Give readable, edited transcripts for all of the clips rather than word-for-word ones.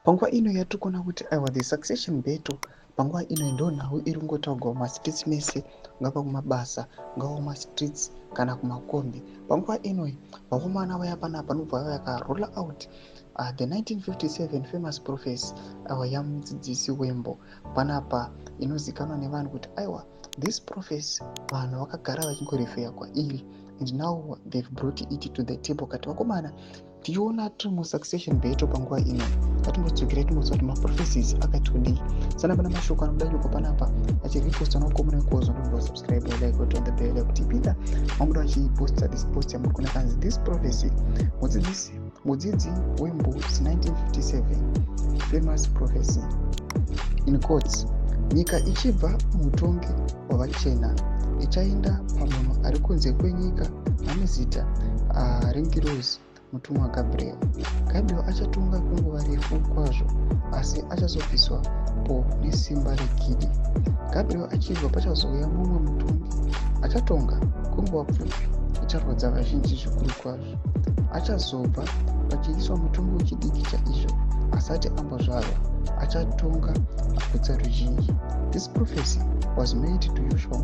Panguva ino yatikuona kuti aiwa the succession battle panguva ino ndo nhau iri kungotaurwa mumastreets mese, ungava kumabasa, ungava kumastreets kana kumakombi. Panguva ino vakomana vaya panapa nobva vakarule out the 1957 famous prophecy yamudzidzisi Wembo panapa inozikanwa nevanhu kuti aiwa this prophecy vanhu vakagara vachingorefeya kwairi, and now they've brought it to the table kati vakomana tichiona tiri musuccession battle panguva ino ngatimbodzokera timbozwa kuti maprophecies akati kudii. Sana pana mashoko anobuda nyuko panapa achiriposta nokomuna ikozo ndombwa subscribe like on the bell kuti ipinda mamuda achiposta this post yamuri kuna kanzi this prophecy mudzidzi Wembo 1957 famous prophecy in quotes. Nyika ichibva mutongi wavachena ichaenda pamunhu ari kunze kwenyika anezita rengirozi mutumwa Gabriel. Gabriel achatonga kwenguva refu kwazvo asi achazobviswa po nesimba regidi. Gabriel achibva pachazouya mumwe mutongi achatonga kwenguva pfupi icharwadza vazhinji zvikuru kwazvo. Achazobva pachiiswa mutongi wechidiki chaizvo asati ambozvarwa achatonga agutsa ruzhinji. This prophecy was made to Joshua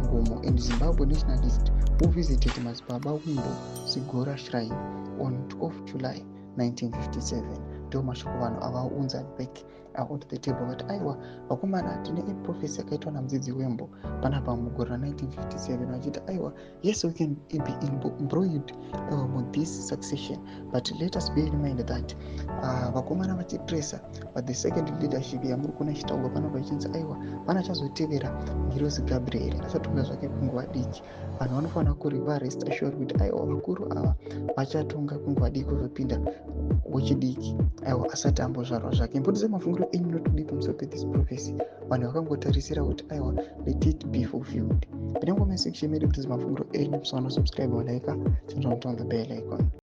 Ngomo and Zimbabwe nationalist who visited Mazibaba Wimbo Sigora Shrine on 12 July 1957. Ndo mashoko vanhu avaunza back onto the table kuti aiwa vakomana tine prophecy yakaitwa namudzidzi Wembo panapa mugore ra1957 vachiti aiwa yes we can be embroiled with this succession but let us bear in mind that vakomana vachipresa but the second leadership yamuri kuona ichitaurwa panapa ichinzi aiwa pana chazotevera ngirozi Gabriel achatonga zvake kwenguva diki. Vanhu vanofanira kuriva rest assured kuti aiwa vakuru ava vachatonga kwenguva diki kuzopinda wechidiki aiwa asati ambozvarwa zvake. Mbudise mafungiro enyu notudi pamusoro pe-this prophecy. Vanhu vakangotarisira kuti aiwa let it be fulfilled. Pinda mukome section medu kutise mafungiro enyu, musana subscribe, like, turn on the bell icon.